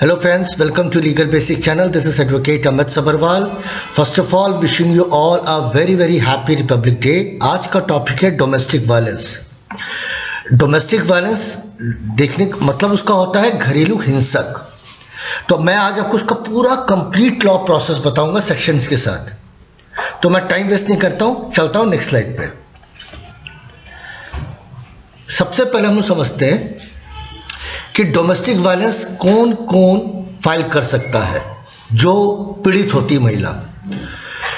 Hello friends, welcome to Legal Basic channel. This is Advocate Amit Sabharwal. First of all, wishing you all a very happy Republic Day. आज का topic है domestic violence. Domestic violence देखने का मतलब उसका होता है घरेलू हिंसक। तो मैं आज आपको उसका पूरा कंप्लीट लॉ प्रोसेस बताऊंगा सेक्शंस के साथ। तो मैं टाइम वेस्ट नहीं करता हूं, चलता हूं नेक्स्ट स्लाइड पे। सबसे पहले हम लोग समझते हैं कि डोमेस्टिक वायलेंस कौन कौन फाइल कर सकता है जो पीड़ित होती है महिला।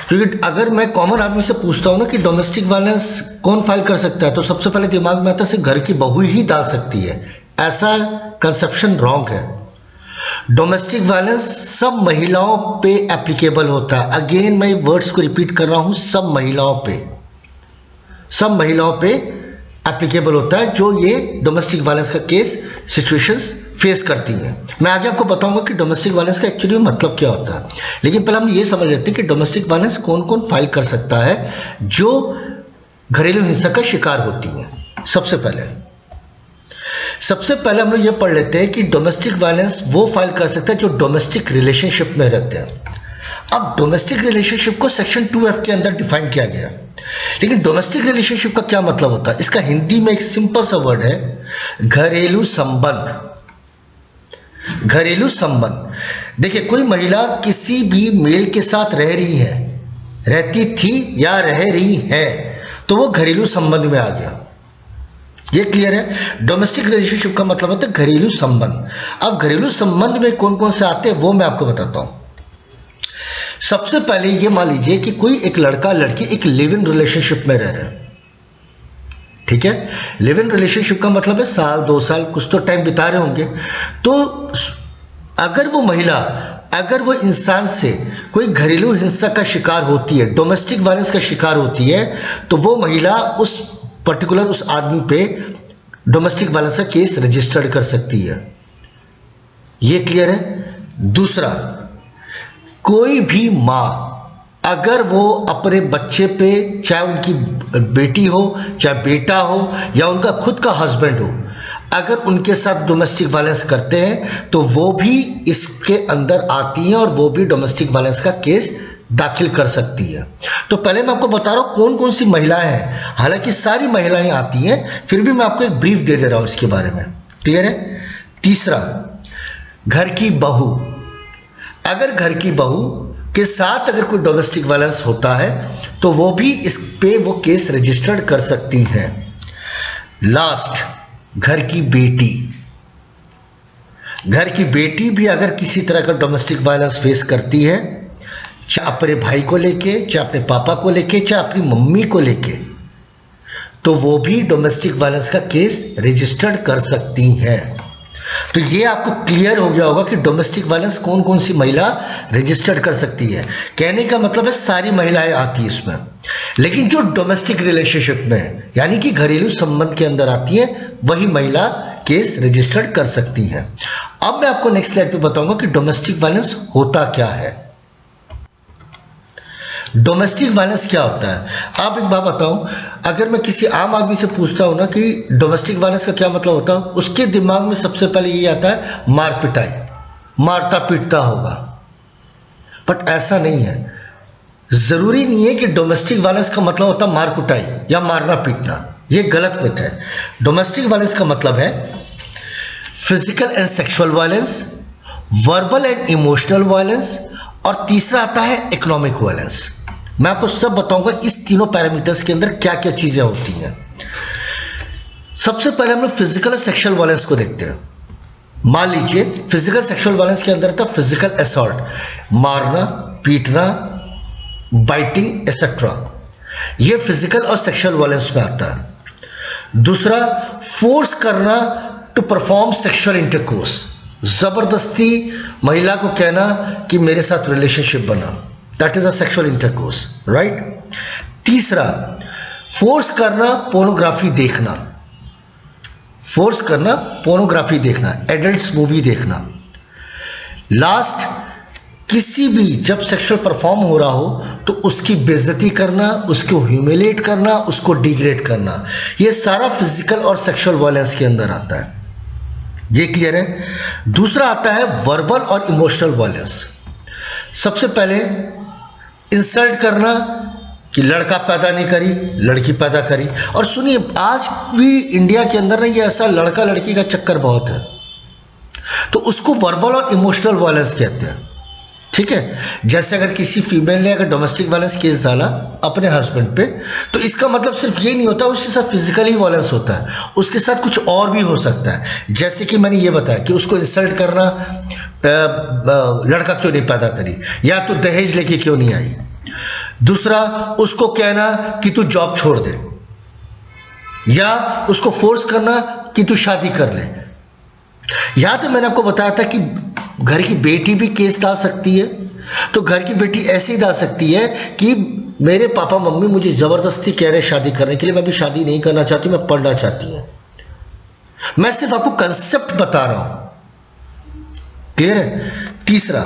क्योंकि अगर मैं कॉमन आदमी से पूछता हूं ना कि डोमेस्टिक वायलेंस कौन फाइल कर सकता है, तो सबसे पहले दिमाग में आता है सिर्फ घर की बहू ही डाल सकती है। ऐसा कंसेप्शन रॉन्ग है। डोमेस्टिक वायलेंस सब महिलाओं पे एप्लीकेबल होता है। अगेन मैं वर्ड्स को रिपीट कर रहा हूं, सब महिलाओं पे एप्लीकेबल होता है जो ये डोमेस्टिक वायलेंस का केस सिचुएशंस फेस करती हैं। मैं आगे आपको बताऊंगा कि डोमेस्टिक वायलेंस का एक्चुअली मतलब क्या होता है, लेकिन पहले हम ये समझ लेते हैं कि डोमेस्टिक वायलेंस कौन कौन फाइल कर सकता है जो घरेलू हिंसा का शिकार होती हैं। सबसे पहले हम लोग ये पढ़ लेते हैं कि डोमेस्टिक वायलेंस वो फाइल कर सकता है जो डोमेस्टिक रिलेशनशिप में रहते हैं। अब डोमेस्टिक रिलेशनशिप को सेक्शन 2F के अंदर डिफाइन किया गया, लेकिन डोमेस्टिक रिलेशनशिप का क्या मतलब होता है? इसका हिंदी में एक सिंपल सा वर्ड है घरेलू संबंध। देखिए, कोई महिला किसी भी मेल के साथ रहती थी या रह रही है तो वो घरेलू संबंध में आ गया। ये क्लियर है? डोमेस्टिक रिलेशनशिप का मतलब होता है घरेलू संबंध। अब घरेलू संबंध में कौन कौन से आते हैं वो मैं आपको बताता हूं। सबसे पहले ये मान लीजिए कि कोई एक लड़का लड़की एक लिव इन रिलेशनशिप में रह रहे हैं। ठीक है, लिव इन रिलेशनशिप का मतलब है साल 2 साल कुछ तो टाइम बिता रहे होंगे। तो अगर वो महिला वो इंसान से कोई घरेलू हिंसा का शिकार होती है, डोमेस्टिक वायलेंस का शिकार होती है, तो वो महिला उस पर्टिकुलर उस आदमी पे डोमेस्टिक वायलेंस का केस रजिस्टर्ड कर सकती है। ये क्लियर है? दूसरा, कोई भी माँ अगर वो अपने बच्चे पे, चाहे उनकी बेटी हो चाहे बेटा हो या उनका खुद का हस्बैंड हो, अगर उनके साथ डोमेस्टिक वायलेंस करते हैं तो वो भी इसके अंदर आती है और वो भी डोमेस्टिक वायलेंस का केस दाखिल कर सकती है। तो पहले मैं आपको बता रहा हूं कौन कौन सी महिलाएं हैं। हालांकि सारी महिलाएं आती हैं, फिर भी मैं आपको एक ब्रीफ दे दे रहा हूं इसके बारे में। क्लियर है? तीसरा, घर की बहू। अगर घर की बहू के साथ अगर कोई डोमेस्टिक वायलेंस होता है तो वो भी इस पे वो केस रजिस्टर्ड कर सकती है। लास्ट, घर की बेटी भी अगर किसी तरह का डोमेस्टिक वायलेंस फेस करती है, चाहे अपने भाई को लेके, चाहे अपने पापा को लेके, चाहे अपनी मम्मी को लेके, तो वो भी डोमेस्टिक वायलेंस का केस रजिस्टर्ड कर सकती है। तो ये आपको क्लियर हो गया होगा कि डोमेस्टिक वायलेंस कौन कौन सी महिला रजिस्टर्ड कर सकती है। कहने का मतलब है सारी महिलाएं आती है इसमें, लेकिन जो डोमेस्टिक रिलेशनशिप में यानी कि घरेलू संबंध के अंदर आती है वही महिला केस रजिस्टर्ड कर सकती है। अब मैं आपको नेक्स्ट स्लाइड पे बताऊंगा कि डोमेस्टिक वायलेंस होता क्या है। डोमेस्टिक वायलेंस क्या होता है? आप एक बात बताऊं, अगर मैं किसी आम आदमी से पूछता हूं ना कि डोमेस्टिक वायलेंस का क्या मतलब होता है, उसके दिमाग में सबसे पहले ये आता है मार पिटाई, मारता पीटता होगा। बट ऐसा नहीं है। जरूरी नहीं है कि डोमेस्टिक वायलेंस का मतलब होता मार कुटाई या मारना पीटना। ये गलत मिथ है। डोमेस्टिक वायलेंस का मतलब है physical and sexual violence, verbal and emotional violence, और तीसरा आता है इकोनॉमिक वायलेंस। मैं आपको सब बताऊंगा इस तीनों पैरामीटर्स के अंदर क्या क्या चीजें होती हैं। सबसे पहले हम लोग फिजिकल और सेक्सुअल वायलेंस को देखते हैं। मान लीजिए फिजिकल सेक्सुअल वायलेंस के अंदर था फिजिकल असॉल्ट, मारना पीटना, बाइटिंग एसेट्रा। ये फिजिकल और सेक्सुअल वायलेंस में आता है। दूसरा, फोर्स करना टू परफॉर्म सेक्सुअल इंटरकोर्स, जबरदस्ती महिला को कहना कि मेरे साथ रिलेशनशिप बना, that is a sexual intercourse, right. तीसरा, फोर्स करना पोर्नोग्राफी देखना, एडल्ट्स मूवी देखना। लास्ट, किसी भी जब सेक्सुअल परफॉर्म हो रहा हो तो उसकी बेइज्जती करना, उसको ह्यूमिलेट करना, उसको डिग्रेड करना, ये सारा फिजिकल और सेक्सुअल वायलेंस के अंदर आता है। ये क्लियर है। दूसरा आता है वर्बल और इमोशनल वायलेंस। सबसे पहले इंसल्ट करना कि लड़का पैदा नहीं करी, लड़की पैदा करी। और सुनिए, आज भी इंडिया के अंदर ना ये ऐसा लड़का लड़की का चक्कर बहुत है, तो उसको वर्बल और इमोशनल वायलेंस कहते हैं। ठीक है, जैसे अगर किसी फीमेल ने अगर डोमेस्टिक वायलेंस केस डाला अपने हस्बैंड पे, तो इसका मतलब सिर्फ ये नहीं होता उसके साथ फिजिकली वायलेंस होता है, उसके साथ कुछ और भी हो सकता है। जैसे कि मैंने ये बताया कि उसको इंसल्ट करना, लड़का क्यों नहीं पैदा करी, या तो दहेज लेके क्यों नहीं आई। दूसरा, उसको कहना कि तू जॉब छोड़ दे, या उसको फोर्स करना कि तू शादी कर ले। याद है मैंने आपको बताया था कि घर की बेटी भी केस डाल सकती है। तो घर की बेटी ऐसे ही डाल सकती है कि मेरे पापा मम्मी मुझे जबरदस्ती कह रहे शादी करने के लिए, मैं भी शादी नहीं करना चाहती, मैं पढ़ना चाहती हूं। मैं सिर्फ आपको कंसेप्ट बता रहा हूं। क्लियर है। तीसरा,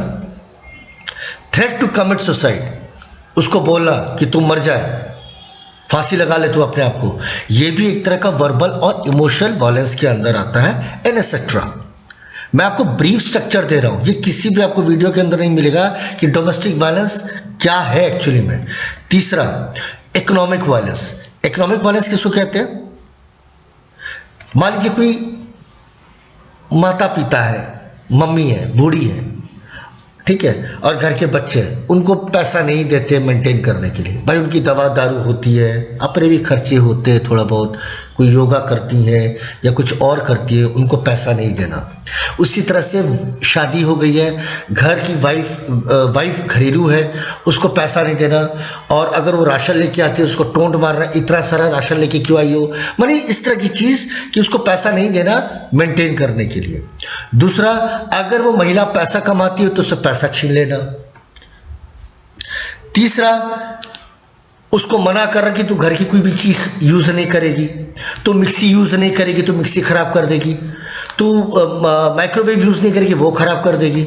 थ्रेट टू कमिट सुसाइड, उसको बोलना कि तुम मर जाए, फांसी लगा ले तू अपने आप को। यह भी एक तरह का वर्बल और इमोशनल वायलेंस के अंदर आता है, एंड एक्सेट्रा। मैं आपको ब्रीफ स्ट्रक्चर दे रहा हूं, ये किसी भी आपको वीडियो के अंदर नहीं मिलेगा कि डोमेस्टिक वायलेंस क्या है एक्चुअली में। तीसरा, इकोनॉमिक वायलेंस। इकोनॉमिक वायलेंस किसको कहते हैं? मान लीजिए कोई माता पिता है, मम्मी है, बूढ़ी है, ठीक है, और घर के बच्चे हैं, उनको पैसा नहीं देते मेंटेन करने के लिए। भाई उनकी दवा दारू होती है, अपने भी खर्चे होते हैं थोड़ा बहुत, कोई योगा करती है या कुछ और करती है, उनको पैसा नहीं देना। उसी तरह से शादी हो गई है, घर की वाइफ घरेलू है, उसको पैसा नहीं देना, और अगर वो राशन लेके आती है उसको टोंट मारना, इतना सारा राशन लेके क्यों आई हो, माने इस तरह की चीज कि उसको पैसा नहीं देना मेंटेन करने के लिए। दूसरा, अगर वो महिला पैसा कमाती है तो उससे पैसा छीन लेना। तीसरा, उसको मना कर रहा कि तू घर की कोई भी चीज यूज नहीं करेगी, तो मिक्सी यूज नहीं करेगी तो मिक्सी खराब कर देगी, तू माइक्रोवेव यूज नहीं करेगी वो खराब कर देगी,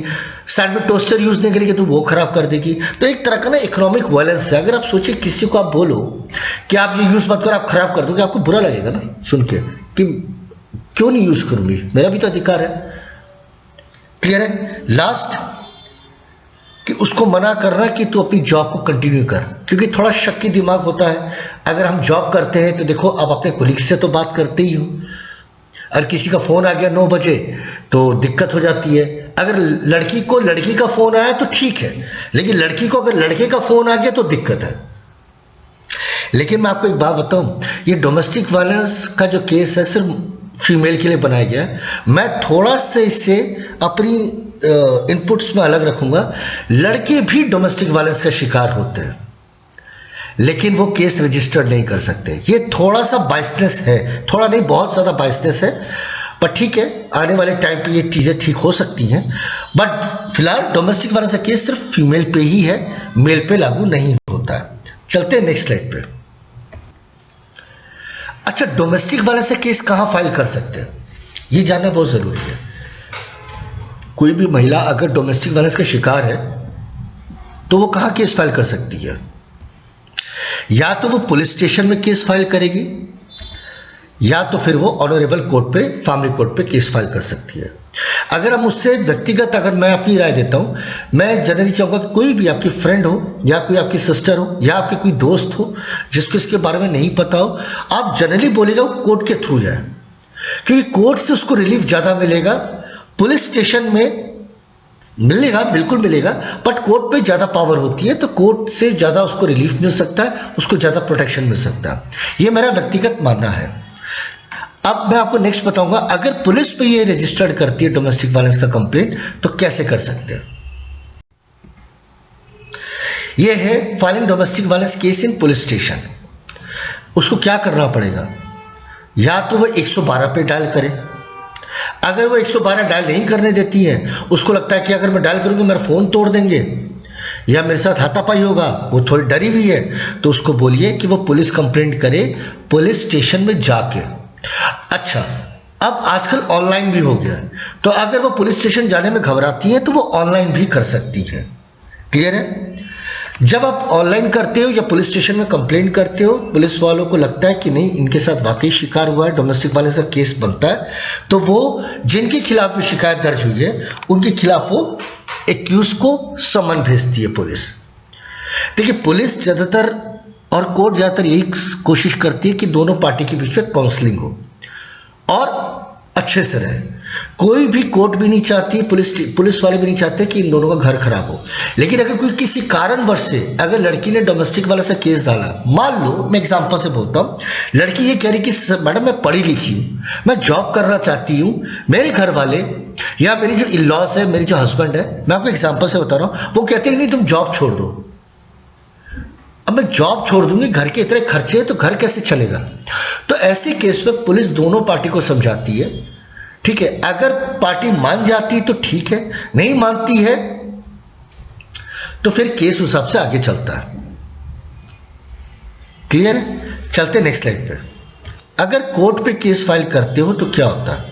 साइड में टोस्टर यूज नहीं करेगी तो वो खराब कर देगी। तो एक तरह का ना इकोनॉमिक वायलेंस है। अगर आप सोचिए किसी को आप बोलो कि आप ये यूज मत करो, आप खराब कर दोगे, आपको बुरा लगेगा ना सुन के कि क्यों नहीं यूज करूंगी, मेरा भी तो अधिकार है। क्लियर है। लास्ट, कि उसको मना करना कि तू अपनी जॉब को कंटिन्यू कर, क्योंकि थोड़ा शक्की दिमाग होता है। अगर हम जॉब करते हैं तो देखो, आप अपने कोलीग से तो बात करते ही हो, और किसी का फोन आ गया 9 बजे तो दिक्कत हो जाती है। अगर लड़की को लड़की का फोन आया तो ठीक है, लेकिन लड़की को अगर लड़के का फोन आ गया तो दिक्कत है। लेकिन मैं आपको एक बात बताऊं, ये डोमेस्टिक वायलेंस का जो केस है सिर्फ फीमेल के लिए बनाया गया है। मैं थोड़ा सा इससे अपनी इनपुट्स में अलग रखूंगा। लड़के भी डोमेस्टिक वायलेंस का शिकार होते हैं, लेकिन वो केस रजिस्टर्ड नहीं कर सकते। ये थोड़ा सा बायसनेस है, थोड़ा नहीं बहुत ज्यादा बायसनेस है, पर ठीक है, आने वाले टाइम पे ये चीजें ठीक हो सकती हैं। बट फिलहाल डोमेस्टिक वायलेंस का केस सिर्फ फीमेल पे ही है, मेल पे लागू नहीं होता है। चलते हैं नेक्स्ट स्लाइड पे। अच्छा, डोमेस्टिक वायलेंस का केस कहां फाइल कर सकते हैं, ये जानना बहुत जरूरी है। कोई भी महिला अगर डोमेस्टिक वायलेंस का शिकार है तो वो कहां केस फाइल कर सकती है? या तो वो पुलिस स्टेशन में केस फाइल करेगी, या तो फिर वो ऑनरेबल कोर्ट पे, फैमिली कोर्ट पे केस फाइल कर सकती है। अगर हम उससे व्यक्तिगत अगर मैं अपनी राय देता हूं, मैं जनरली चाहूंगा कि कोई भी आपकी फ्रेंड हो, या कोई आपकी सिस्टर हो, या आपके कोई दोस्त हो जिसको इसके बारे में नहीं पता हो, आप जनरली बोलेगा वो कोर्ट के थ्रू जाए, क्योंकि कोर्ट से उसको रिलीफ ज्यादा मिलेगा। पुलिस स्टेशन में मिलेगा, बिल्कुल मिलेगा, बट कोर्ट पे ज्यादा पावर होती है, तो कोर्ट से ज्यादा उसको रिलीफ मिल सकता है, उसको ज्यादा प्रोटेक्शन मिल सकता है। ये मेरा व्यक्तिगत मानना है। अब मैं आपको नेक्स्ट बताऊंगा, अगर पुलिस पे ये रजिस्टर्ड करती है डोमेस्टिक वायलेंस का कंप्लेंट तो कैसे कर सकते हैं। ये है filing domestic violence case in police station. उसको क्या करना पड़ेगा? या तो वो 112 पे डायल करे। अगर वो 112 डायल नहीं करने देती है, उसको लगता है कि अगर मैं डायल करूंगी मेरा फोन तोड़ देंगे या मेरे साथ हाथापाई होगा, वो थोड़ी डरी हुई है, तो उसको बोलिए कि वो पुलिस कंप्लेंट करे पुलिस स्टेशन में जाके। अच्छा, अब आजकल ऑनलाइन भी हो गया है, तो अगर वो पुलिस स्टेशन जाने में घबराती है तो वो ऑनलाइन भी कर सकती है। क्लियर है। जब आप ऑनलाइन करते हो या पुलिस स्टेशन में कंप्लेंट करते हो, पुलिस वालों को लगता है कि नहीं इनके साथ वाकई शिकार हुआ है, डोमेस्टिक वायलेंस का केस बनता है, तो वो जिनके खिलाफ भी शिकायत दर्ज हुई है उनके खिलाफ वो एक्यूज को समन भेजती है पुलिस। देखिए पुलिस ज़्यादातर और कोर्ट ज़्यादातर यही कोशिश करती है कि दोनों पार्टी के बीच में काउंसलिंग हो और अच्छे से रहे। कोई भी कोर्ट भी नहीं चाहती, पुलिस वाले भी नहीं चाहते कि इन दोनों का घर खराब हो। लेकिन अगर कोई किसी कारणवश से अगर लड़की ने डोमेस्टिक वाला सा केस डाला, मान लो मैं एग्जांपल से बोलता हूँ, लड़की ये कह रही कि मैडम मैं पढ़ी लिखी हूँ, मैं जॉब करना चाहती हूँ, मेरे घर वाले या मेरी जो इन लॉज है, मेरी जो हस्बैंड है, मैं आपको एग्जाम्पल से बता रहा हूँ, वो कहते हैं नहीं तुम जॉब छोड़ दो। अब मैं जॉब छोड़ दूंगी, घर के इतने खर्चे हैं तो घर कैसे चलेगा। तो ऐसे केस में पुलिस दोनों पार्टी को समझाती है, ठीक है। अगर पार्टी मान जाती है तो ठीक है, नहीं मानती है तो फिर केस उस हिसाब से आगे चलता है। क्लियर है? चलते नेक्स्ट स्लाइड पे। अगर कोर्ट पे केस फाइल करते हो तो क्या होता है,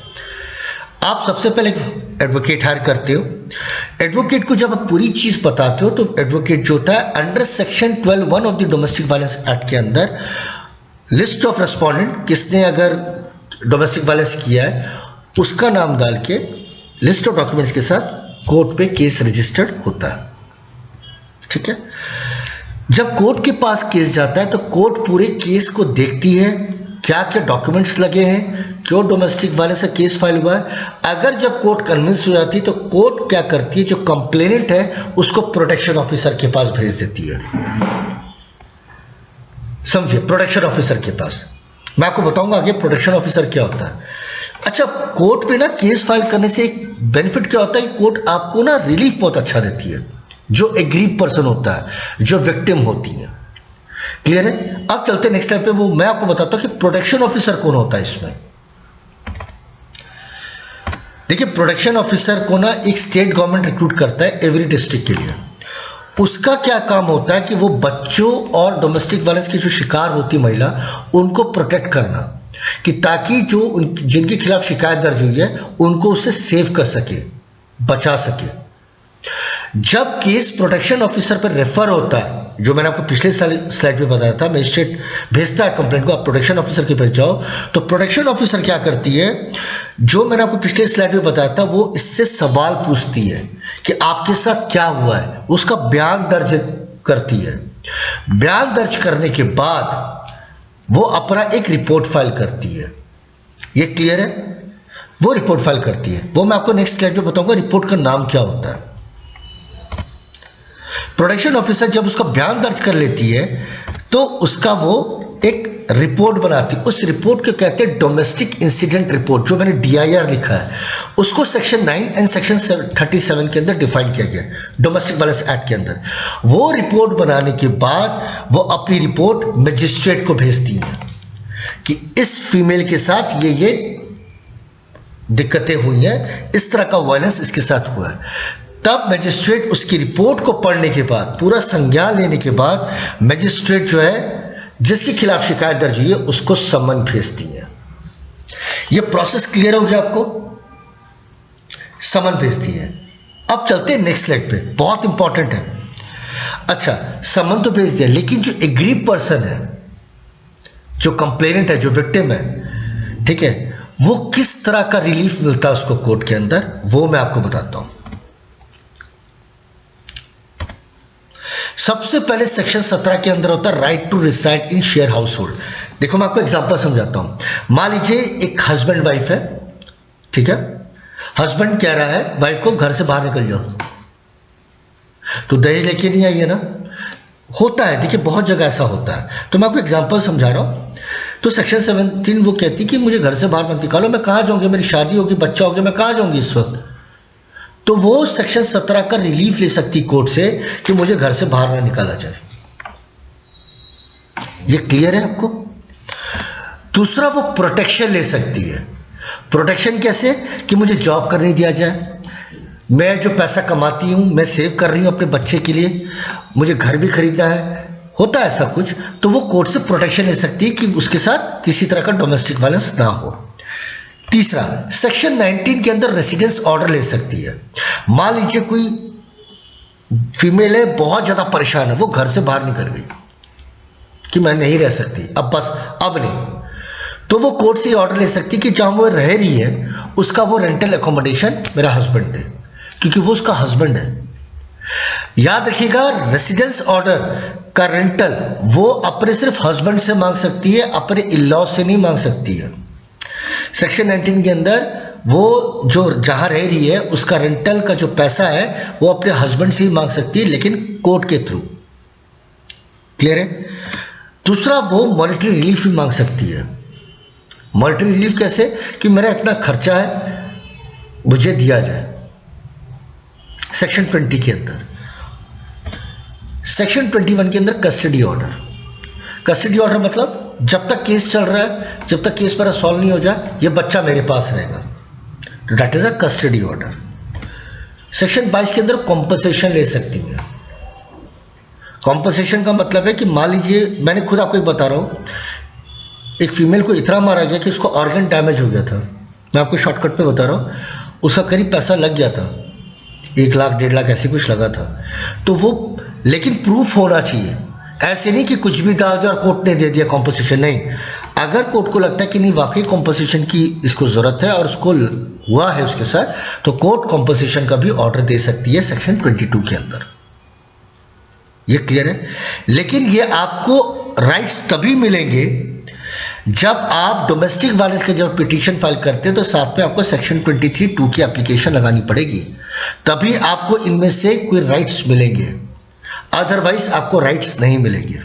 आप सबसे पहले एडवोकेट हायर करते हो। एडवोकेट को जब आप पूरी चीज बताते हो तो एडवोकेट जो होता है under section 12(1) of the domestic violence act के अंदर लिस्ट ऑफ रेस्पोंडेंट, किसने अगर डोमेस्टिक वायलेंस किया है उसका नाम डाल के लिस्ट ऑफ डॉक्यूमेंट्स के साथ कोर्ट पे केस रजिस्टर्ड होता है, ठीक है। जब कोर्ट के पास केस जाता है तो कोर्ट पूरे केस को देखती है, क्या क्या डॉक्यूमेंट्स लगे हैं, क्यों डोमेस्टिक वायलेंस का केस फाइल हुआ है। अगर जब कोर्ट कन्विंस हो जाती है तो कोर्ट क्या करती है, जो कंप्लेनेंट है उसको प्रोटेक्शन ऑफिसर के पास भेज देती है। समझिए, प्रोटेक्शन ऑफिसर के पास। मैं आपको बताऊंगा आगे प्रोटेक्शन ऑफिसर क्या होता है। अच्छा, कोर्ट पे ना केस फाइल करने से एक बेनिफिट क्या होता है कि कोर्ट आपको ना रिलीफ बहुत अच्छा देती है, जो एग्रीव पर्सन होता है, जो विक्टिम होती है। क्लियर है? अब चलते हैं नेक्स्ट स्लाइड पे। वो मैं आपको बताता हूं कि प्रोटेक्शन ऑफिसर कौन होता है इसमें। देखिए, प्रोटेक्शन ऑफिसर को ना एक स्टेट गवर्नमेंट रिक्रूट करता है एवरी डिस्ट्रिक्ट के लिए। उसका क्या काम होता है कि वो बच्चों और डोमेस्टिक वायलेंस की जो शिकार होती महिला उनको प्रोटेक्ट करना, कि ताकि जो जिनके खिलाफ शिकायत दर्ज हुई है उनको उससे सेव कर सके, बचा सके। जब केस प्रोटेक्शन ऑफिसर पर रेफर होता है, जो मैंने आपको पिछले स्लाइड में बताया था, मजिस्ट्रेट भेजता है कंप्लेंट को, आप प्रोटेक्शन ऑफिसर के पास जाओ, तो प्रोटेक्शन ऑफिसर क्या करती है, जो मैंने आपको पिछले स्लाइड में बताया था, वो इससे सवाल पूछती है कि आपके साथ क्या हुआ है, उसका बयान दर्ज करती है। बयान दर्ज करने के बाद वो अपना एक रिपोर्ट फाइल करती है। ये क्लियर है? वो रिपोर्ट फाइल करती है, वो मैं आपको नेक्स्ट स्लाइड पे बताऊंगा रिपोर्ट का नाम क्या होता है। प्रोटेक्शन ऑफिसर जब उसका बयान दर्ज कर लेती है तो उसका वो एक रिपोर्ट बनाती है। उस रिपोर्ट को कहते हैं डोमेस्टिक इंसिडेंट रिपोर्ट, जो मैंने DIR लिखा है उसको सेक्शन 9 एंड सेक्शन 37 के अंदर डिफाइन किया गया है डोमेस्टिक वायलेंस एक्ट के अंदर। वो रिपोर्ट बनाने के बाद वो अपनी रिपोर्ट मजिस्ट्रेट को भेजती है कि इस फीमेल के साथ ये दिक्कतें हुई हैं, इस तरह का वायलेंस इसके साथ हुआ है। तब मजिस्ट्रेट उसकी रिपोर्ट को पढ़ने के बाद, पूरा संज्ञान लेने के बाद, मजिस्ट्रेट जो है जिसके खिलाफ शिकायत दर्ज हुई है उसको समन भेजती है। यह प्रोसेस क्लियर हो गया आपको? समन भेजती है। अब चलते हैं नेक्स्ट स्लाइड पे, बहुत इंपॉर्टेंट है। अच्छा, समन तो भेज दिया, लेकिन जो एग्रीव पर्सन है, जो कंप्लेनेंट है, जो विक्टिम है, ठीक है, वो किस तरह का रिलीफ मिलता है उसको कोर्ट के अंदर, वो मैं आपको बताता हूं। सबसे पहले सेक्शन 17 के अंदर होता है right to reside in share household. देखो, मैं आपको एग्जांपल समझाता हूं। मान लीजिए एक हस्बैंड वाइफ है, ठीक है, हस्बैंड कह रहा है वाइफ को घर से बाहर निकल जाओ, तो दहेज लेके नहीं आई है ना, होता है। देखिए, बहुत जगह ऐसा होता है, तो मैं आपको एग्जांपल समझा रहा हूं। तो सेक्शन 17 वो कहती कि मुझे घर से बाहर मत निकालो, मैं कहां जाऊंगी, मेरी शादी होगी, बच्चा होगा, मैं कहां जाऊंगी इस वक्त। तो वो सेक्शन 17 का रिलीफ ले सकती कोर्ट से कि मुझे घर से बाहर ना निकाला जाए। ये क्लियर है आपको? दूसरा, वो प्रोटेक्शन ले सकती है। प्रोटेक्शन कैसे? कि मुझे जॉब करने नहीं दिया जाए, मैं जो पैसा कमाती हूं मैं सेव कर रही हूं अपने बच्चे के लिए, मुझे घर भी खरीदना है, होता है ऐसा कुछ, तो वो कोर्ट से प्रोटेक्शन ले सकती है कि उसके साथ किसी तरह का डोमेस्टिक वायलेंस ना हो। तीसरा, सेक्शन 19 के अंदर रेसिडेंस ऑर्डर ले सकती है। मान लीजिए कोई फीमेल है, बहुत ज्यादा परेशान है, वो घर से बाहर निकल गई कि मैं नहीं रह सकती, अब बस अब नहीं, तो वो कोर्ट से ऑर्डर ले सकती कि जहां वो रह रही है उसका वो रेंटल एकोमोडेशन मेरा हस्बैंड दे, क्योंकि वो उसका हस्बैंड है। याद रखिएगा, रेसिडेंस ऑर्डर का रेंटल वो अपने सिर्फ हस्बैंड से मांग सकती है, अपने इन-लॉ से नहीं मांग सकती है। सेक्शन 19 के अंदर वो जो जहां रह रही है उसका रेंटल का जो पैसा है वो अपने हस्बैंड से ही मांग सकती है, लेकिन कोर्ट के थ्रू। क्लियर है? दूसरा, वो मॉनेटरी रिलीफ भी मांग सकती है। मॉनेटरी रिलीफ कैसे? कि मेरा इतना खर्चा है, मुझे दिया जाए। सेक्शन 20 के अंदर। सेक्शन 21 के अंदर कस्टडी ऑर्डर। कस्टडी ऑर्डर मतलब जब तक केस चल रहा है, जब तक केस मेरा सॉल्व नहीं हो जाए, ये बच्चा मेरे पास रहेगा, that is a custody order. Section 22 के अंदर कॉम्पनसेशन ले सकती है। कॉम्पनसेशन का मतलब है कि मान लीजिए, मैंने खुद आपको एक बता रहा हूं, एक फीमेल को इतना मारा गया कि उसको ऑर्गन डैमेज हो गया था। मैं आपको शॉर्टकट पे बता रहा हूं, उसका करीब पैसा लग गया था, 1 लाख 1.5 लाख ऐसे कुछ लगा था। तो वो, लेकिन प्रूफ होना चाहिए, ऐसे नहीं कि कुछ भी डाल दिया और कोर्ट ने दे दिया कॉम्पनसेशन। नहीं, अगर कोर्ट को लगता है कि नहीं वाकई कॉम्पनसेशन की इसको जरूरत है और उसको हुआ है उसके साथ, तो कोर्ट कॉम्पनसेशन का भी ऑर्डर दे सकती है सेक्शन 22 के अंदर। ये क्लियर है? लेकिन ये आपको राइट्स तभी मिलेंगे जब आप डोमेस्टिक वायलेंस के जब पिटीशन फाइल करते हैं, तो साथ में आपको सेक्शन 23(2) की एप्लीकेशन लगानी पड़ेगी, तभी आपको इनमें से कोई राइट्स मिलेंगे, अदरवाइज आपको राइट्स नहीं मिलेंगे।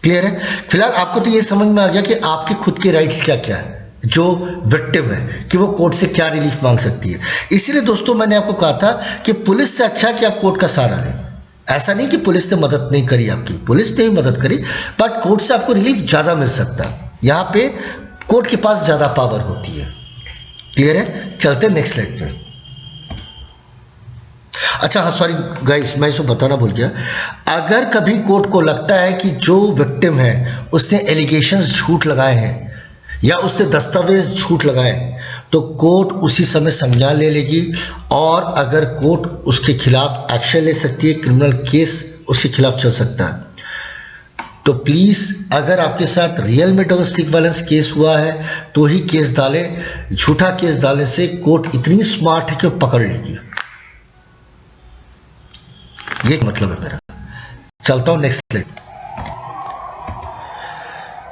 क्लियर है? फिलहाल आपको तो ये समझ में आ गया कि आपके खुद के राइट्स क्या क्या है, जो विक्टिम है कि वो कोर्ट से क्या रिलीफ मांग सकती है। इसीलिए दोस्तों मैंने आपको कहा था कि पुलिस से अच्छा कि आप कोर्ट का सहारा लें। ऐसा नहीं कि पुलिस ने मदद नहीं करी आपकी, पुलिस ने भी मदद करी, बट कोर्ट से आपको रिलीफ ज्यादा मिल सकता है। यहां पे कोर्ट के पास ज्यादा पावर होती है। क्लियर है? चलते नेक्स्ट स्लाइड पे। अच्छा हाँ, सॉरी गाइस, मैं इसको बताना भूल गया। अगर कभी कोर्ट को लगता है कि जो विक्टिम है उसने एलिगेशंस झूठ लगाए हैं या उसने दस्तावेज झूठ लगाए, तो कोर्ट उसी समय संज्ञान ले लेगी, और अगर कोर्ट उसके खिलाफ एक्शन ले सकती है, क्रिमिनल केस उसके खिलाफ चल सकता है। तो प्लीज, अगर आपके साथ रियल में डोमेस्टिक वायलेंस केस हुआ है तो ही केस डालें। झूठा केस डालने से कोर्ट इतनी स्मार्ट है कि वो पकड़ लेगी। ये मतलब है मेरा। चलता हूं नेक्स्ट स्लाइड।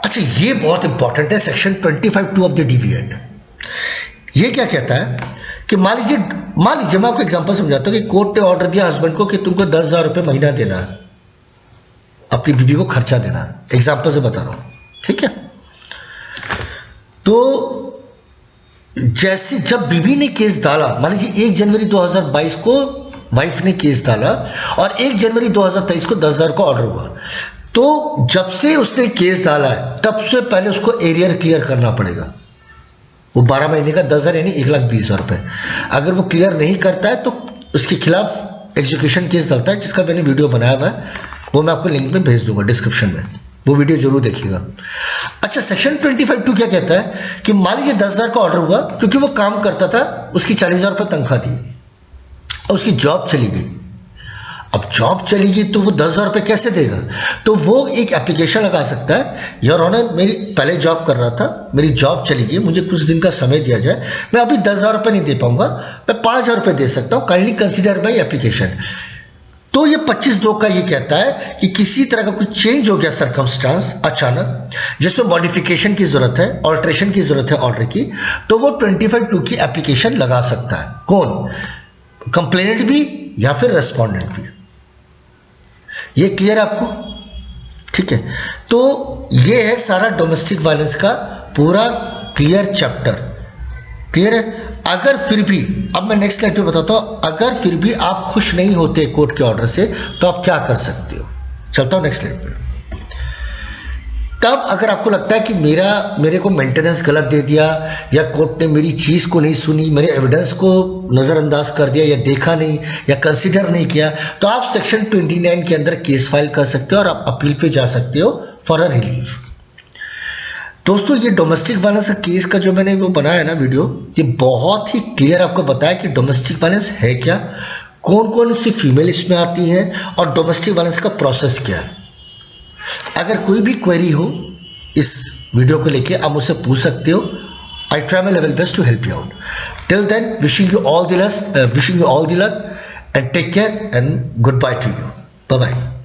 अच्छा, ये बहुत इंपॉर्टेंट है, section 25(2) of the DV act. ये क्या कहता है कि मान लीजिए मैं आपको एग्जांपल समझाता हूं कि कोर्ट ने ऑर्डर दिया हस्बैंड को कि तुमको 10,000 रुपये महीना देना है, अपनी बीवी को खर्चा देना है। एग्जांपल से बता रहा हूं, ठीक है? तो जैसे जब बीवी ने केस डाला, मान लीजिए 1 जनवरी 2022 को वाइफ ने केस डाला और 1 जनवरी 2023 को 10,000 का ऑर्डर हुआ, तो जब से उसने केस डाला है तब से पहले उसको एरियर क्लियर करना पड़ेगा। वो 12 महीने का 10,000 यानी 1,20,000 रुपए। अगर वो क्लियर नहीं करता है तो उसके खिलाफ एग्जीक्यूशन केस डलता है, जिसका मैंने वीडियो बनाया हुआ है, वो मैं आपको लिंक में भेज दूंगा डिस्क्रिप्शन में, वो वीडियो जरूर देखिएगा। अच्छा, सेक्शन 25(2) क्या कहता है कि मान लीजिए 10,000 का ऑर्डर हुआ, क्योंकि वो काम करता था, उसकी 40,000 रुपये तनख्वाह थी और उसकी जॉब चली गई। अब जॉब चली गई तो वो 10,000 रुपये कैसे देगा? तो वो एक एप्लीकेशन लगा सकता है, योर ऑनर मेरी पहले जॉब कर रहा था, मेरी जॉब चली गई, मुझे कुछ दिन का समय दिया जाए, मैं अभी 10,000 रुपये नहीं दे पाऊंगा, मैं 5,000 रुपये दे सकता हूं, काइंडली कंसीडर माई एप्लीकेशन। तो ये 25(2) का ये कहता है कि किसी तरह का कोई चेंज हो गया सर्कमस्टांस अचानक, जिसमें मॉडिफिकेशन की जरूरत है, ऑल्ट्रेशन की जरूरत है ऑर्डर की, तो वो 25(2) की एप्लीकेशन लगा सकता है। कौन? कंप्लेनेंट भी या फिर रेस्पोंडेंट भी। ये क्लियर आपको? ठीक है, तो ये है सारा डोमेस्टिक वायलेंस का पूरा क्लियर चैप्टर। क्लियर है? अगर फिर भी, अब मैं नेक्स्ट स्लाइड पे बताता हूं, अगर फिर भी आप खुश नहीं होते कोर्ट के ऑर्डर से तो आप क्या कर सकते हो। चलता हूं नेक्स्ट स्लाइड पे। तब अगर आपको लगता है कि मेरे को मेंटेनेंस गलत दे दिया, या कोर्ट ने मेरी चीज को नहीं सुनी, मेरे एविडेंस को नजरअंदाज कर दिया, या देखा नहीं, या कंसीडर नहीं किया, तो आप सेक्शन 29 के अंदर केस फाइल कर सकते हो और आप अपील पे जा सकते हो फॉर अ रिलीफ। दोस्तों, ये डोमेस्टिक वायलेंस का केस का जो मैंने वो बनाया ना वीडियो, ये बहुत ही क्लियर आपको बताया कि डोमेस्टिक वायलेंस है क्या, कौन कौन सी फीमेल इसमें आती हैं और डोमेस्टिक वायलेंस का प्रोसेस क्या है। अगर कोई भी क्वेरी हो इस वीडियो को लेके आप मुझसे पूछ सकते हो। I try my level best to help you out. Till then, wishing you all the luck and take care and goodbye to you. Bye bye.